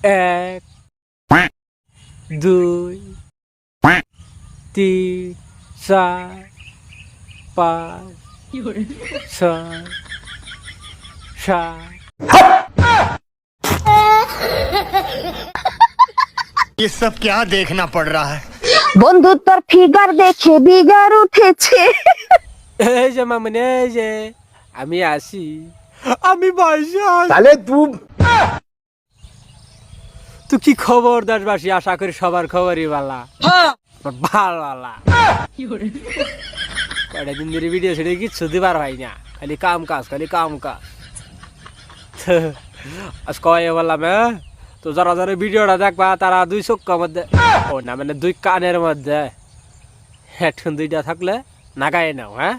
এক, দুই, তিন, চার, পাঁচ, ছয়, সাত। ये सब क्या देखना पड़ रहा है। বন্ধু তোর ফিগার দেখে বিগার উঠেছে। এই যে মামনি, এই যে আমি আসি, আমি বয়সা। साले तू তুই কি খবর দেশবাসী? আশা করি সবার খবরই ভালো। ভালো কয়টা দিন ধরে ভিডিও ছেড়ে কিচ্ছু দিবার হয় না, খালি কাম কাজ, খালি কাম কাজ। আজ কয়ে বললাম, হ্যাঁ তো যারা যারা ভিডিওটা দেখবা তারা দুই চোখের মধ্যে, ও না মানে দুই কানের মধ্যে হেডফোন দুইটা থাকলে নাগায় নাও। হ্যাঁ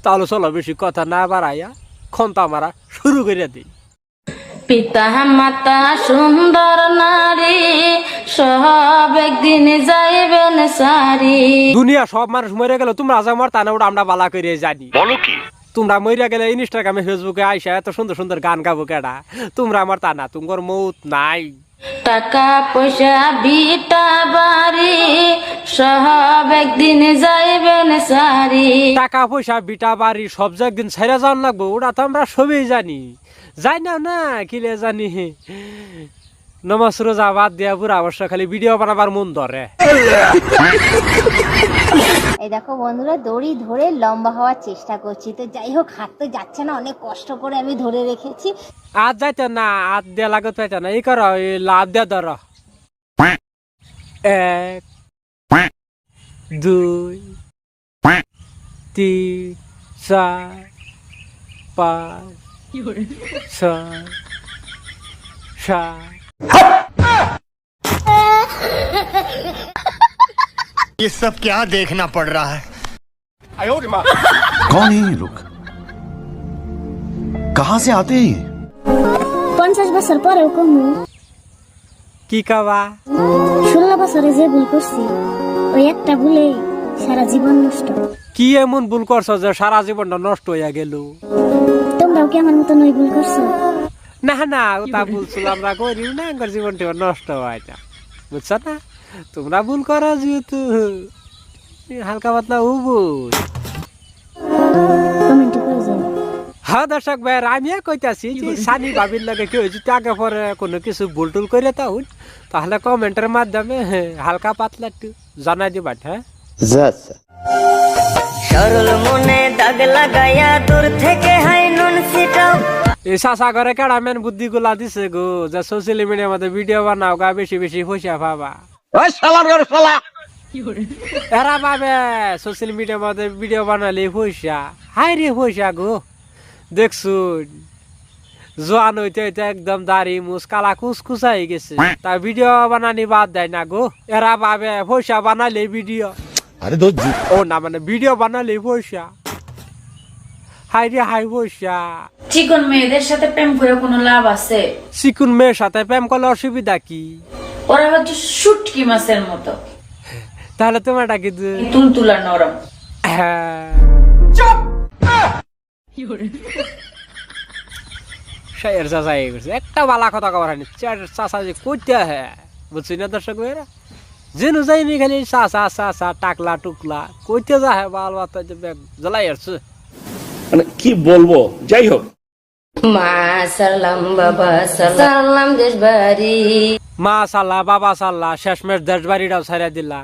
তাহলে চলো বেশি কথা না বাড়াইয়া খন্তা মারা শুরু করে দিই। পিতা মাতা সুন্দর নারী সব একদিন যাইবেন সারি। দুনিয়া সব মানুষ মরে গেল, তোমরা যা মর তা না ওটা আমরা বালা করে জানি। বলো কি তোমরা মরিয়া গেলে ইনস্টাগ্রামে ফেসবুকে আইসা এত সুন্দর সুন্দর গান গাবো কেডা? তোমরা আমার তা না, তোমার মৌত নাই। টাকা পয়সা বিটা বাড়ি সব একদিন যাইবেন সারি। টাকা পয়সা বিটা বাড়ি সব যে একদিন ছেড়ে যাওয়ার লাগবো, ওটা তো আমরা সবই জানি। যাই না না কিলে জানি, নমাজ রোজা বাদ দিয়া পুরা অবশ্য খালি ভিডিও বানাবার মন ধরে। এই দেখো বন্ধুরা, দড়ি ধরে লম্বা হওয়ার চেষ্টা করছি, তো যাই হোক হাত তো যাচ্ছে না, অনেক কষ্ট করে আমি ধরে রেখেছি। আজ যাইতে না, হাত দিয়া লাগত পাইতে না, এই করো লাভ দিয়া ধর। এক, দুই, তিন, চার, পাঁচ, ছয়, সাত। ये सब क्या देखना पड़ रहा है। कौन है ये लोग? कहां से आते हैं ये? 50 বছর পরেও কমু। কি কাবা? 16 বছরে যে ভুল করছি, ওই একটা ভুলে সারা জীবন নষ্ট। কি এমন ভুল করছো যে সারা জীবনটা নষ্ট হইয়া গেল? তোমরাও কি আমার মতন ওই ভুল করছো? না না তা ভুলছিল আমরা করিও না, আমার জীবনটা নষ্ট হয় না, বুঝছো না? তোমরা ভুল করো যেহেতু হালকা পাতলা ভুল। কমেন্ট করে যাও। হ্যাঁ দর্শক ভাই, আমি কইতাছি যে সানি ভাবির লাগে কেউ যদি আগে পরে কোনো কিছু ভুল টুল করে তাহলে কমেন্টের মাধ্যমে হালকা পাতলা একটু জানাই দিবা। হ্যাঁ সরল মনে দাগ লাগাইয়া দূর থেকে হাই নুন ছিটাও। এই চাষা ঘরে কেডামেন বুদ্ধি গুলা দিছে গো, যে সোশ্যাল মিডিয়ার মধ্যে ভিডিও বানাও গা, বেশি বেশি পয়সা পাবা। এরা পাবে সোশ্যাল মিডিয়ার মধ্যে ভিডিও বানালে পয়সা, হাই রে পয়সা গো। দেখছুন জোয়ান হইতে হইতে একদম দাড়ি মুছ কালা কুচকুচা হয়ে গেছে, তা ভিডিও বানানি বাদ দেয় না গো। এরা পাবে পয়সা বানালে ভিডিও, ও না মানে ভিডিও বানালে পয়সা, হাই রে হাই পয়সা। চিকন মেয়েদের সাথে প্রেম করে কোনো লাভ আছে? চিকুন মেয়ের সাথে প্রেম করলে অসুবিধা কি? ওরা হচ্ছে শুটকি মাছের মতো, তাহলে তোমারটা কি? তুলতুলা নরম। হ্যাঁ শায়ের চাষা এই করছে, একটা বালা কথা কবার হয়নি। চাষা যে করতে হ্যাঁ বুঝছি না দর্শক ভাইরা, যেন যাইনি খালি চাষা চাষা টাকলা টুকলা কইতে যা হ্যাঁ বাল বাতা জ্বালাই আসছে। মানে কি বলবো, যাই হোক। মা সালাম বাবা সালাম দেশ বাড়ি। মা সাল্লাহ বাবা সাল্লাহ, শেষমেশ দেশ বাড়িটাও ছাড়া দিলা,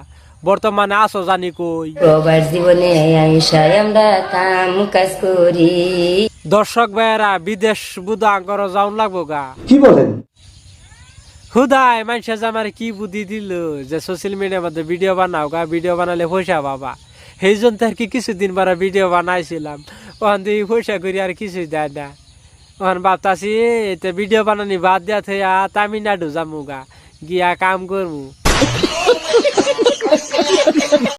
বর্তমানে আসো জানি কই? প্রবাস জীবনে আইসায় আমরা কাম কাজ করি। দর্শক ভাইয়েরা, বিদেশ বুধা আঙ্কর যাওন লাগবো গা। কি বলেন? হুদাই মানুষে যে আমার কি বুদ্ধি দিল যে সোশ্যাল মিডিয়ার মধ্যে ভিডিও বানাও গা, ভিডিও বানালে পয়সা বাবা। সেই জন্য আর কি কিছুদিন পরে ভিডিও বানাইছিলাম, ওখান দিয়ে পয়সা করি আর কিছুই দেয় না। ওখান ভাবতাছি ভিডিও বানানি বাদ দিয়া থইয়া তামিলনাড়ু যামু গা, গিয়া কাম করমু।